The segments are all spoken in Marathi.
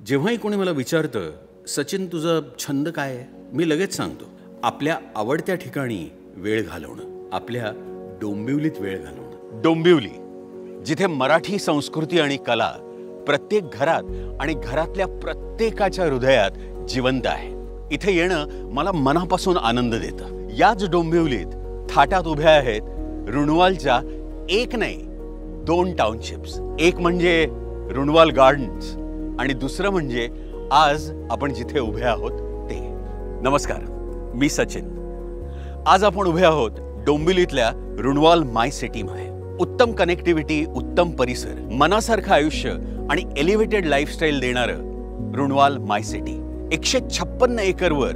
जेव्हाही कोणी मला विचारतं सचिन तुझा छंद काय आहे, मी लगेच सांगतो आपल्या आवडत्या ठिकाणी वेळ घालवणं, आपल्या डोंबिवलीत वेळ घालवणं. डोंबिवली, जिथे मराठी संस्कृती आणि कला प्रत्येक घरात आणि घरातल्या प्रत्येकाच्या हृदयात जिवंत आहे. इथे येणं मला मनापासून आनंद देतं. याच डोंबिवलीत थाटात उभ्या आहेत रुणवालच्या एक नाही 2 टाउनशिप्स. एक म्हणजे रुणवाल गार्डन्स आणि दुसरं म्हणजे आज आपण जिथे उभे आहोत ते. नमस्कार, मी सचिन. आज आपण उभे आहोत डोंबिवलीतल्या रुणवाल माय सिटीमध्ये. उत्तम कनेक्टिव्हिटी, उत्तम परिसर, मनासारखं आयुष्य आणि एलिव्हेटेड लाईफस्टाईल देणारं रुणवाल माय सिटी. 156 एकरवर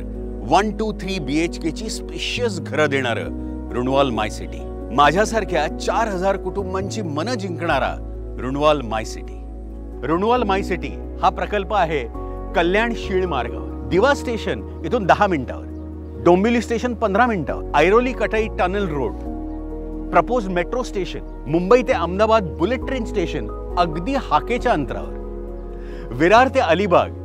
1-2-3 BHK ची स्पेशियस घरं देणारं रुणवाल माय सिटी. माझ्यासारख्या 4000 कुटुंबांची मनं जिंकणारा Runwal my city. Runwal my city हा प्रकल्प आहे कल्याण शीळ मार्गावर. दिवा स्टेशन इथून 10 मिनिटावर, डोंबिवली स्टेशन 15 मिनिटावर, ऐरोली कटाई tunnel road, propose metro station, Mumbai ते अहमदाबाद बुलेट ट्रेन स्टेशन अगदी हाकेच्या अंतरावर, विरार ते अलिबाग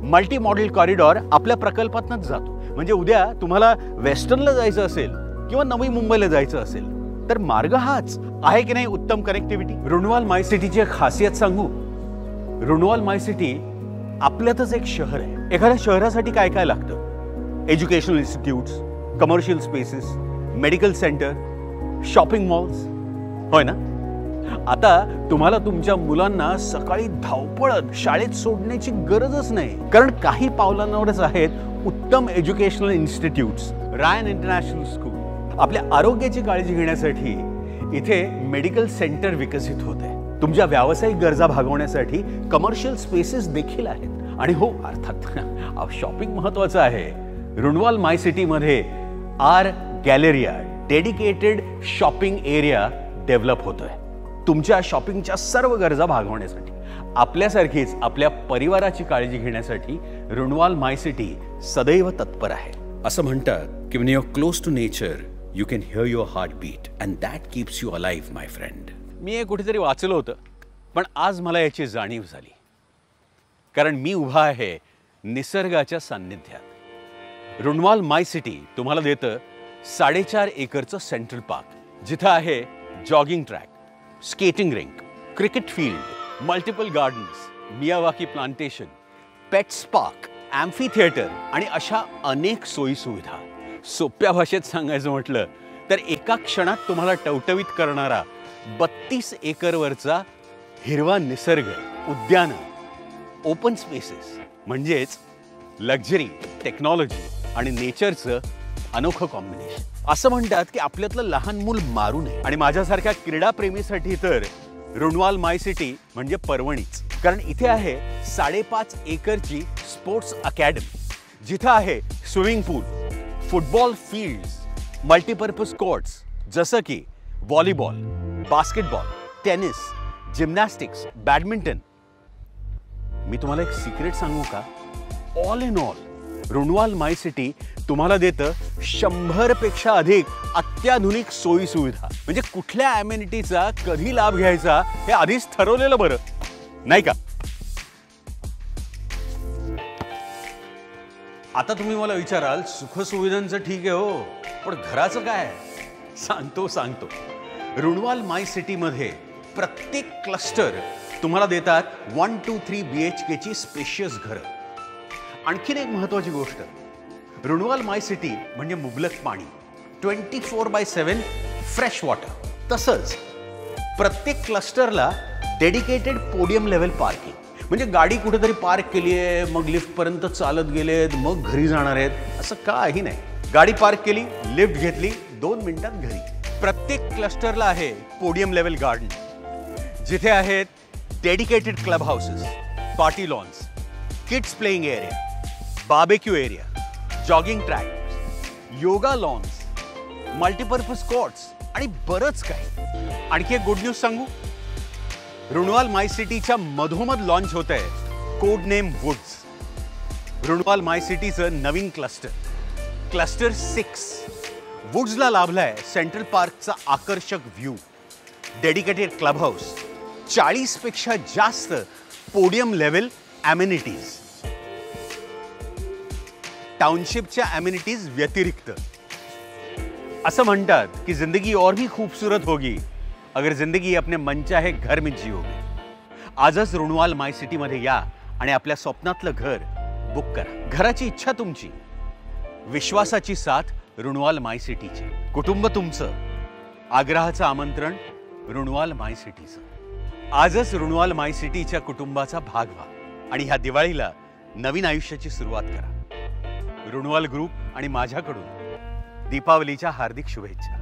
मल्टी मॉडेल कॉरिडॉर आपल्या प्रकल्पातूनच जातो. म्हणजे उद्या तुम्हाला वेस्टर्नला जायचं असेल किंवा नवी मुंबईला जायचं असेल तर मार्ग हाच आहे की नाही. उत्तम कनेक्टिव्हिटी. रुणवाल माय सिटीची एक खासियत सांगू. रुणवाल माय सिटी आपल्यातच एक शहर आहे. एखाद्या शहरासाठी काय काय लागतं? Educational institutes, commercial spaces, medical centre, shopping malls, होय ना. आता तुम्हाला तुमच्या मुलांना सकाळी धावपळत शाळेत सोडण्याची गरजच नाही, कारण काही पावलांवरच आहेत उत्तम एज्युकेशनल इन्स्टिट्यूट्स. रायन इंटरनॅशनल स्कूल. आपल्या आरोग्याची काळजी घेण्यासाठी इथे मेडिकल सेंटर विकसित होत आहे. तुमच्या व्यावसायिक गरजा भागवण्यासाठी कमर्शियल स्पेसेस देखील आहेत. आणि हो, अर्थात शॉपिंग महत्वाचं आहे. रुणवाल माय सिटीमध्ये R galleria dedicated shopping area develop होतोय तुमच्या शॉपिंगच्या सर्व गरजा भागवण्यासाठी. आपल्यासारखीच आपल्या परिवाराची काळजी घेण्यासाठी रुणवाल माय सिटी सदैव तत्पर आहे. असं म्हणतात की when you're close to nature you can hear your heart beat and that keeps you alive my friend. मी हे कुठेतरी वाचलं होतं, पण आज मला याची जाणीव झाली, कारण मी उभा आहे निसर्गाच्या सान्निध्यात. रुणवाल माय सिटी तुम्हाला देतं 4.5 एकरचं सेंट्रल पार्क, जिथं आहे jogging track, skating rink, cricket field, multiple gardens, Miyawaki plantation, pets park, amphitheatre आणि अशा अनेक सोयी सुविधा. सोप्या भाषेत सांगायचं म्हटलं तर एका क्षणात तुम्हाला टवटवीत करणारा 32 एकरवरचा हिरवा निसर्ग, उद्यानं, ओपन स्पेसेस, म्हणजेच लक्झरी, टेक्नॉलॉजी आणि नेचरचं अनोखं कॉम्बिनेशन. असं म्हणतात की आपल्यातलं लहान मूल मारू नये, आणि माझ्यासारख्या क्रीडाप्रेमीसाठी तर रुणवाल माय सिटी म्हणजे पर्वणीच. कारण इथे आहे 5.5 एकरची स्पोर्ट्स अकॅडमी, जिथं आहे swimming pool, football fields, multipurpose courts जसं की volleyball, basketball, tennis, gymnastics, badminton. मी तुम्हाला एक सिक्रेट सांगू का? All in all Runwal my city तुम्हाला देतं 100 पेक्षा अधिक अत्याधुनिक सोयी सुविधा. म्हणजे कुठल्या ॲमेनिटीचा कधी लाभ घ्यायचा हे आधीच ठरवलेलं बरं, नाही का? आता तुम्ही मला विचाराल सुखसुविधांचं ठीक आहे हो, पण घराचं काय? सांगतो. रुणवाल माय सिटीमध्ये प्रत्येक क्लस्टर तुम्हाला देतात 1-2-3 BHK ची स्पेशियस घरं. आणखीन एक महत्वाची गोष्ट, रुणवाल माय सिटी म्हणजे मुबलक पाणी, 24/7 फ्रेश वॉटर. तसंच प्रत्येक क्लस्टरला डेडिकेटेड पोडियम लेव्हल पार्किंग. म्हणजे गाडी कुठेतरी पार्क केली आहे, मग लिफ्टपर्यंत चालत गेलेत, मग घरी जाणार आहेत, असं काही नाही. गाडी पार्क केली, लिफ्ट घेतली, 2 मिनिटात घरी. प्रत्येक क्लस्टरला आहे पोडियम लेव्हल गार्डन, जिथे आहेत dedicated club houses, party lawns, kids playing area, barbecue area, jogging track, yoga lawns, multipurpose courts आणि बरंच काही. आणखी एक गुड न्यूज सांगू. रुणवाल माय सिटीच्या मधोमध लॉन्च होत आहे कोड नेम वुड्स. रुणवाल माय सिटीचं नवीन क्लस्टर 6 वुड्सला लाभलाय सेंट्रल पार्कचा आकर्षक व्ह्यू, डेडिकेटेड क्लब हाऊस, 40 पेक्षा जास्त पोडियम लेव्हल ॲम्युनिटीज, टाउनशिपच्या ॲम्युनिटीज व्यतिरिक्त. असं म्हणतात की जिंदगी और भी खूबसूरत होगी अगर जिंदगी अपने मन चाहे घर में जियोगे. आजच रुणवाल माय सिटी मध्ये या आणि आपल्या स्वप्नातलं घर बुक करा. घराची इच्छा तुमची, विश्वासाची साथ रुणवाल माय सिटीची. कुटुंब तुमचं, आग्रहाचं आमंत्रण रुणवाल माय सिटीचं. आजच रुणवाल माय सिटीच्या कुटुंबाचा भाग व्हा आणि ह्या दिवाळीला नवीन आयुष्याची सुरुवात करा. रुणवाल ग्रुप आणि माझ्याकडून दीपावलीच्या हार्दिक शुभेच्छा.